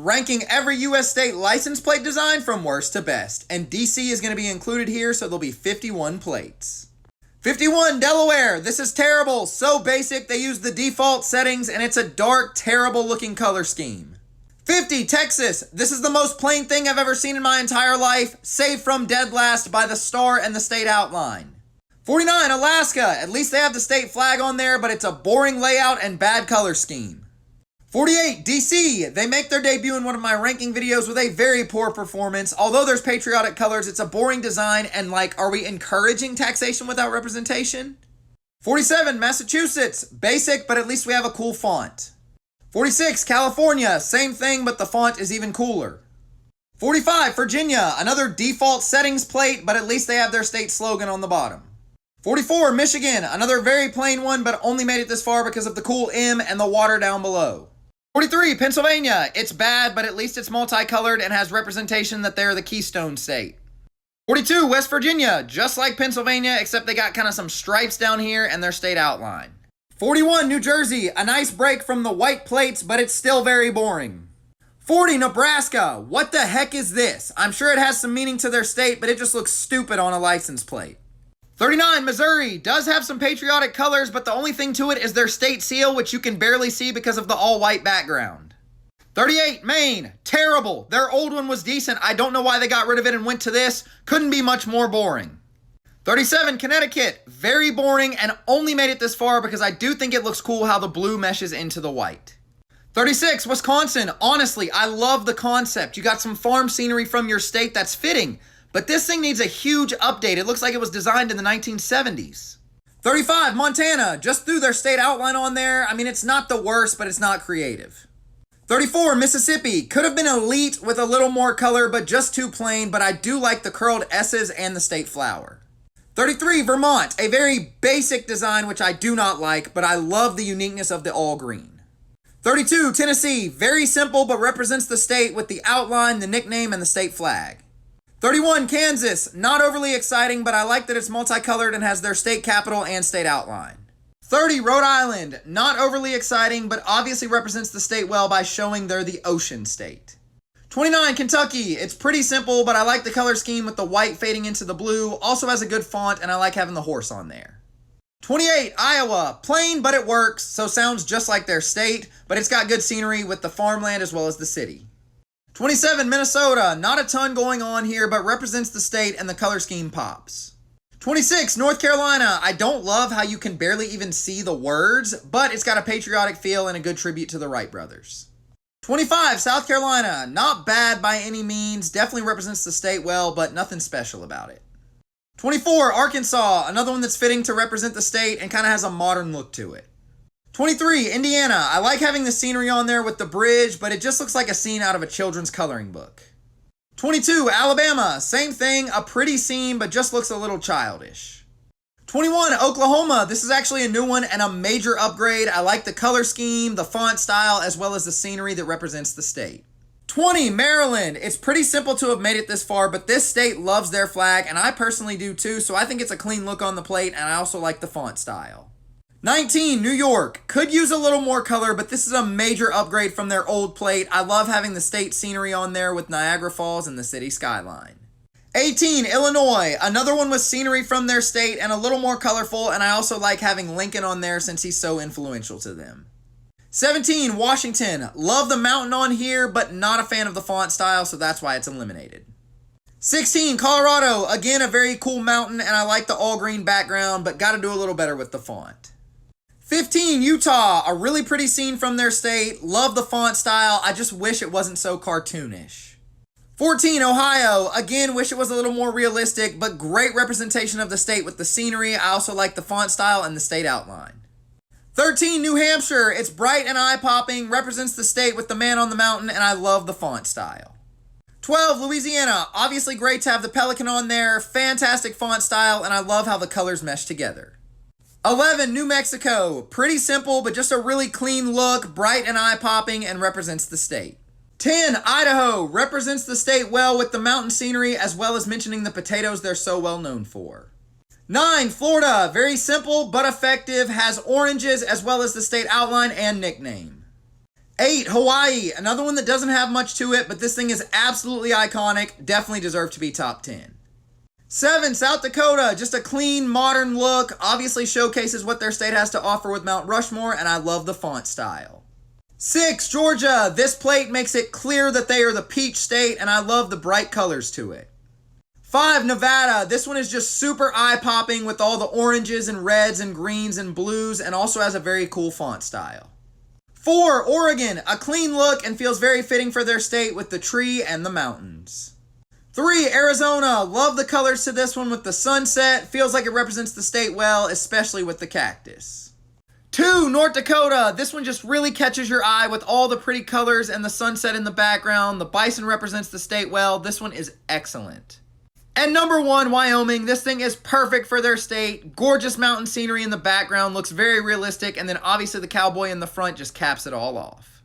ranking every U.S. state license plate design from worst to best. And DC is going to be included here, so there'll be 51 plates. 51, Delaware. This is terrible. So basic, they use the default settings, and it's a dark, terrible looking color scheme. 50, Texas. This is the most plain thing I've ever seen in my entire life, save from dead last by the star and the state outline. 49, Alaska. At least they have the state flag on there, but it's a boring layout and bad color scheme. 48, DC. They make their debut in one of my ranking videos with a very poor performance. Although there's patriotic colors, it's a boring design, and like, are we encouraging taxation without representation? 47, Massachusetts. Basic, but at least we have a cool font. 46, California. Same thing, but the font is even cooler. 45, Virginia. Another default settings plate, but at least they have their state slogan on the bottom. 44, Michigan. Another very plain one, but only made it this far because of the cool M and the water down below. 43, Pennsylvania. It's bad, but at least it's multicolored and has representation that they're the Keystone State. 42, West Virginia. Just like Pennsylvania, except they got kind of some stripes down here and their state outline. 41, New Jersey. A nice break from the white plates, but it's still very boring. 40, Nebraska. What the heck is this? I'm sure it has some meaning to their state, but it just looks stupid on a license plate. 39, Missouri. Does have some patriotic colors, but the only thing to it is their state seal, which you can barely see because of the all-white background. 38, Maine. Terrible. Their old one was decent. I don't know why they got rid of it and went to this. Couldn't be much more boring. 37, Connecticut. Very boring and only made it this far because I do think it looks cool how the blue meshes into the white. 36, Wisconsin. Honestly, I love the concept. You got some farm scenery from your state that's fitting, but this thing needs a huge update. It looks like it was designed in the 1970s. 35, Montana. Just threw their state outline on there. I mean, it's not the worst, but it's not creative. 34, Mississippi. Could have been elite with a little more color, but just too plain, but I do like the curled S's and the state flower. 33, Vermont. A very basic design, which I do not like, but I love the uniqueness of the all green. 32, Tennessee. Very simple, but represents the state with the outline, the nickname, and the state flag. 31, Kansas. Not overly exciting, but I like that it's multicolored and has their state capital and state outline. 30, Rhode Island. Not overly exciting, but obviously represents the state well by showing they're the ocean state. 29, Kentucky. It's pretty simple, but I like the color scheme with the white fading into the blue. Also has a good font, and I like having the horse on there. 28, Iowa. Plain, but it works, so sounds just like their state, but it's got good scenery with the farmland as well as the city. 27, Minnesota. Not a ton going on here, but represents the state and the color scheme pops. 26, North Carolina. I don't love how you can barely even see the words, but it's got a patriotic feel and a good tribute to the Wright brothers. 25, South Carolina. Not bad by any means. Definitely represents the state well, but nothing special about it. 24, Arkansas. Another one that's fitting to represent the state and kind of has a modern look to it. 23, Indiana. I like having the scenery on there with the bridge, but it just looks like a scene out of a children's coloring book. 22, Alabama. Same thing, a pretty scene, but just looks a little childish. 21, Oklahoma. This is actually a new one and a major upgrade. I like the color scheme, the font style, as well as the scenery that represents the state. 20, Maryland. It's pretty simple to have made it this far, but this state loves their flag, and I personally do too, so I think it's a clean look on the plate, and I also like the font style. 19, New York. Could use a little more color, but this is a major upgrade from their old plate. I love having the state scenery on there with Niagara Falls and the city skyline. 18, Illinois. Another one with scenery from their state and a little more colorful, and I also like having Lincoln on there since he's so influential to them. 17, Washington. Love the mountain on here, but not a fan of the font style, so that's why it's eliminated. 16, Colorado. Again, a very cool mountain, and I like the all-green background, but got to do a little better with the font. 15, Utah. A really pretty scene from their state. Love the font style. I just wish it wasn't so cartoonish. 14, Ohio. Again, wish it was a little more realistic, but great representation of the state with the scenery. I also like the font style and the state outline. 13, New Hampshire. It's bright and eye-popping, represents the state with the man on the mountain, and I love the font style. 12, Louisiana. Obviously great to have the pelican on there. Fantastic font style, and I love how the colors mesh together. 11, New Mexico. Pretty simple, but just a really clean look, bright and eye-popping, and represents the state. 10, Idaho. Represents the state well with the mountain scenery, as well as mentioning the potatoes they're so well known for. 9, Florida. Very simple, but effective. Has oranges, as well as the state outline and nickname. 8, Hawaii. Another one that doesn't have much to it, but this thing is absolutely iconic. Definitely deserved to be top 10. 7, South Dakota. Just a clean, modern look. Obviously showcases what their state has to offer with Mount Rushmore, and I love the font style. 6, Georgia. This plate makes it clear that they are the peach state, and I love the bright colors to it. 5, Nevada. This one is just super eye-popping with all the oranges and reds and greens and blues, and also has a very cool font style. 4, Oregon. A clean look and feels very fitting for their state with the tree and the mountains. 3, Arizona. Love the colors to this one with the sunset. Feels like it represents the state well, especially with the cactus. 2, North Dakota. This one just really catches your eye with all the pretty colors and the sunset in the background. The bison represents the state well. This one is excellent. And number 1, Wyoming. This thing is perfect for their state. Gorgeous mountain scenery in the background. Looks very realistic. And then obviously the cowboy in the front just caps it all off.